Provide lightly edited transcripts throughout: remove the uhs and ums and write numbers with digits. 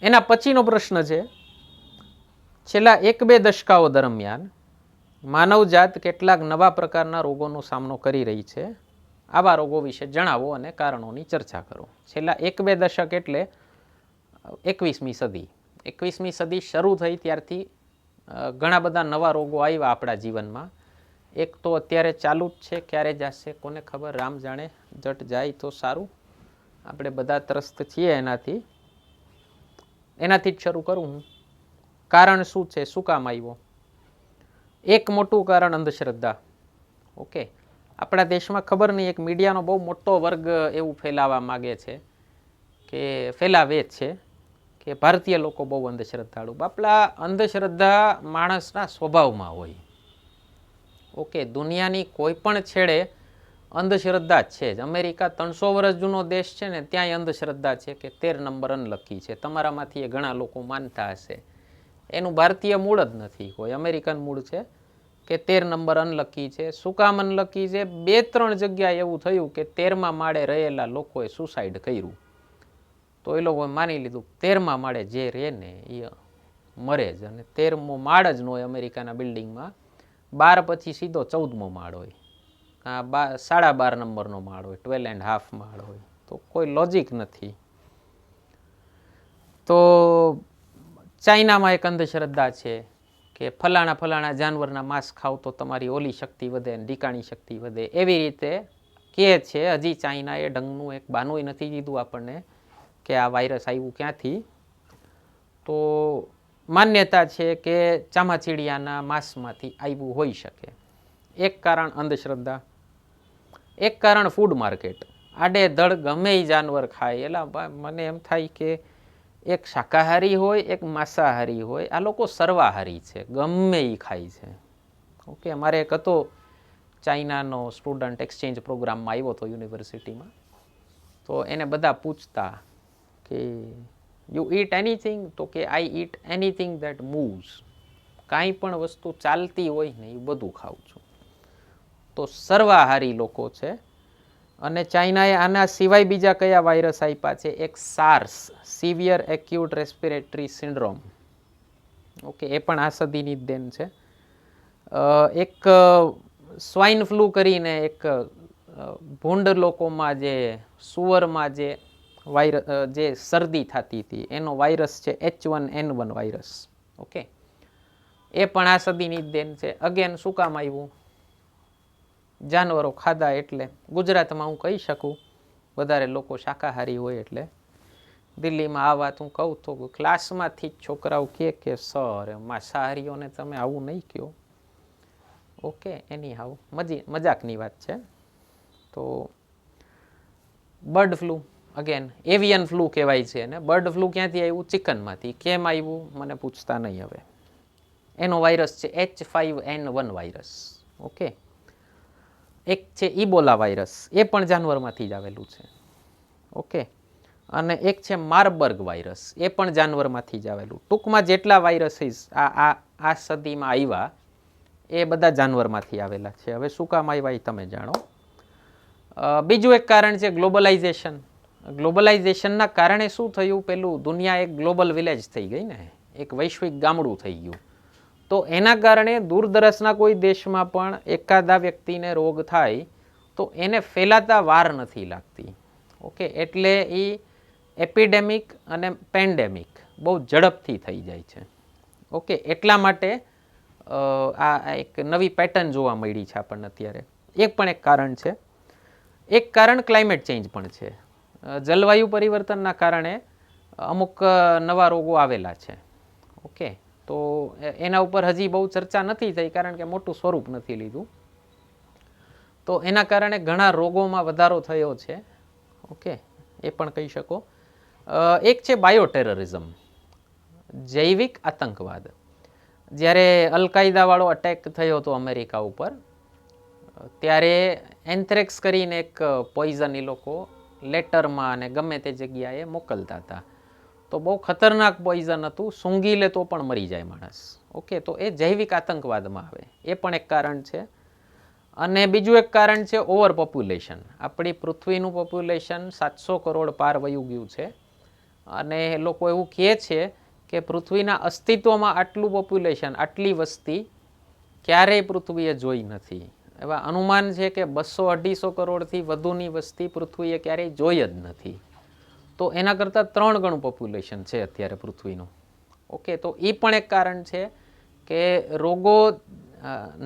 એના પછીનો પ્રશ્ન છે, છેલ્લા 1-2 દશકાઓ દરમિયાન માનવજાત કેટલાક નવા પ્રકારના રોગોનો સામનો કરી રહી છે. આવા રોગો વિશે જણાવો અને કારણોની ચર્ચા કરો. છેલ્લા 1-2 દશક એટલે 21મી સદી. 21મી સદી શરૂ થઈ ત્યારથી ઘણા બધા નવા રોગો આવ્યા આપણા જીવનમાં. એક તો અત્યારે ચાલુ જ છે, ક્યારે જશે કોને ખબર, રામ જાણે, જટ જાય તો સારું. આપણે બધા ત્રસ્ત છીએ એનાથી જ શરૂ કરું હું. કારણ શું છે, શું કામ આવ્યો? એક મોટું કારણ અંધશ્રદ્ધા. ઓકે, આપણા દેશમાં ખબર નહીં, એક મીડિયાનો બહુ મોટો વર્ગ એવું ફેલાવવા માગે છે કે ફેલાવે છે કે ભારતીય લોકો બહુ અંધશ્રદ્ધાળુ. બાપલા, અંધશ્રદ્ધા માણસના સ્વભાવમાં હોય. ઓકે, દુનિયાની કોઈ પણ છેડે અંધશ્રદ્ધા જ છે જ. અમેરિકા 300 વર્ષ જૂનો દેશ છે ને, ત્યાંય અંધશ્રદ્ધા છે કે 13 નંબર અનલકી છે. તમારામાંથી એ ઘણા લોકો માનતા હશે. એનું ભારતીય મૂળ જ નથી, કોઈ અમેરિકન મૂળ છે કે 13 નંબર અનલકી છે. શું કામ અનલકી છે? 2-3 જગ્યાએ એવું થયું કે 13મા માળે રહેલા લોકોએ સુસાઇડ કર્યું, તો એ લોકોએ માની લીધું 13મા માળે જે રહે ને એ મરે જ. અને 13મો માળ જ ન હોય અમેરિકાના બિલ્ડિંગમાં, 12 પછી સીધો 14મો માળ હોય, 12.5 નંબરનો માળ હોય, 12.5 માળ હોય. તો કોઈ લોજિક નથી. તો ચાઇનામાં એક અંધશ્રદ્ધા છે કે ફલાણા જાનવરના માંસ ખાવ તો તમારી ઓલી શક્તિ વધે, ઢીકાણી શક્તિ વધે. એવી રીતે કહે છે. હજી ચાઇનાએ ઢંગનું એક બાનુંય નથી દીધું આપણને કે આ વાયરસ આવ્યું ક્યાંથી. તો માન્યતા છે કે ચામાચીડિયાના માંસમાંથી આવ્યું હોઈ શકે. એક કારણ અંધશ્રદ્ધા. એક કારણ ફૂડ માર્કેટ. આડે ધડ ગમે એ જાનવર ખાય. એલા મને એમ થાય કે એક શાકાહારી હોય, એક માંસાહારી હોય, આ લોકો સર્વાહારી છે, ગમે એ ખાય છે. ઓકે, અમારે એક હતો ચાઇનાનો સ્ટુડન્ટ, એક્સચેન્જ પ્રોગ્રામમાં આવ્યો હતો યુનિવર્સિટીમાં. તો એને બધા પૂછતા કે યુ ઈટ એનીથિંગ? તો કે આઈ ઈટ એનીથિંગ દેટ મૂવ્સ. કાંઈ પણ વસ્તુ ચાલતી હોય ને એ બધું ખાઉં છું. તો સર્વાહારી લોકો છે. અને ચાઇનાએ આના સિવાય બીજા કયા વાયરસ આપ્યા છે? એક SARS, severe acute respiratory syndrome. Okay, એ પણ આ સદીની જ દેન છે. એક સ્વાઇન ફ્લૂ કરીને એક ભૂંડ લોકોમાં જે સુવરમાં જે વાયરસ, જે શરદી થતી હતી, એનો વાયરસ છે H1N1 વાયરસ. ઓકે, એ પણ આ સદીની જ દેન છે. અગેન શું કામ આવ્યું? જાનવરો ખાધા એટલે. ગુજરાતમાં હું કહી શકું, વધારે લોકો શાકાહારી હોય એટલે. દિલ્હીમાં આ વાત હું કહું તો ક્લાસમાંથી જ છોકરાઓ કે સર માંસાહારીઓને તમે આવું નહીં કહો. ઓકે, એની હાવ મજાકની વાત છે. તો bird flu, again avian flu કહેવાય છે એને. બર્ડ ફ્લૂ ક્યાંથી આવ્યું? ચિકનમાંથી. કેમ આવ્યું મને પૂછતા નહીં હવે. એનો વાયરસ છે H5N1 વાયરસ. ઓકે, એક છે ઈબોલા વાયરસ, એ પણ જાનવરમાંથી જ આવેલું છે. ઓકે, અને એક છે માર્બર્ગ વાયરસ, એ પણ જાનવરમાંથી જ આવેલું. ટૂંકમાં જેટલા વાયરસીસ આ સદીમાં આવ્યા એ બધા જાનવરમાંથી આવેલા છે. હવે શું કામ આવ્યા એ તમે જાણો. બીજું એક કારણ છે ગ્લોબલાઇઝેશન. ગ્લોબલાઇઝેશનના કારણે શું થયું? પેલું દુનિયા એક ગ્લોબલ વિલેજ થઈ ગઈ ને, એક વૈશ્વિક ગામડું થઈ ગયું. તો એના કારણે દૂરદરાજના કોઈ દેશમાં પણ એકાદા વ્યક્તિને રોગ થાય તો એને ફેલાતા વાર નથી લાગતી. ઓકે, એટલે એ એપિડેમિક અને પેન્ડેમિક બહુ ઝડપથી થઈ જાય છે. ઓકે, એટલા માટે આ એક નવી પેટર્ન જોવા મળી છે આપણને અત્યારે. પણ એક કારણ છે. એક કારણ ક્લાઇમેટ ચેન્જ પણ છે. જલવાયુ પરિવર્તનના કારણે અમુક નવા રોગો આવેલા છે. ઓકે, તો એના ઉપર હજી બહુ ચર્ચા નથી થઈ કારણ કે મોટું સ્વરૂપ નથી લીધું. તો એના કારણે ઘણા રોગોમાં વધારો થયો છે. ઓકે, એ પણ કહી શકો. એક છે બાયોટેરરિઝમ, જૈવિક આતંકવાદ. જ્યારે અલકાયદાવાળો અટેક થયો હતો અમેરિકા ઉપર, ત્યારે એન્થ્રેક્સ કરીને એક પોઈઝન એ લોકો લેટરમાં અને ગમે તે જગ્યાએ મોકલતા હતા. તો બહુ ખતરનાક પોઈઝન હતું, સૂંઘી લે તો પણ મરી જાય માણસ. ઓકે, તો એ જૈવિક આતંકવાદમાં આવે. એ પણ એક કારણ છે. અને બીજું એક કારણ છે ઓવર પોપ્યુલેશન. આપણી પૃથ્વીનું પોપ્યુલેશન 700 કરોડ પાર વયું ગયું છે. અને એ લોકો એવું કહે છે કે પૃથ્વીના અસ્તિત્વમાં આટલું પોપ્યુલેશન, આટલી વસ્તી ક્યારેય પૃથ્વીએ જોઈ નથી. એવા અનુમાન છે કે 200-250 કરોડથી વધુની વસ્તી પૃથ્વીએ ક્યારેય જોઈ જ નથી. તો એના કરતાં 3 ગણું પોપ્યુલેશન છે અત્યારે પૃથ્વીનું. ઓકે, તો એ પણ એક કારણ છે કે રોગો,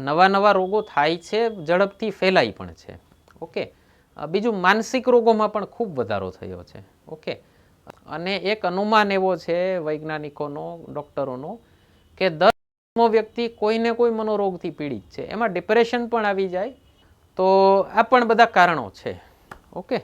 નવા નવા રોગો થાય છે, ઝડપથી ફેલાય પણ છે. ઓકે, બીજું માનસિક રોગોમાં પણ ખૂબ વધારો થયો છે. ઓકે, અને એક અનુમાન એવો છે વૈજ્ઞાનિકોનો, ડૉક્ટરોનો, કે 10મો વ્યક્તિ કોઈને કોઈ મનોરોગથી પીડિત છે. એમાં ડિપ્રેશન પણ આવી જાય. તો આ પણ બધા કારણો છે. ઓકે,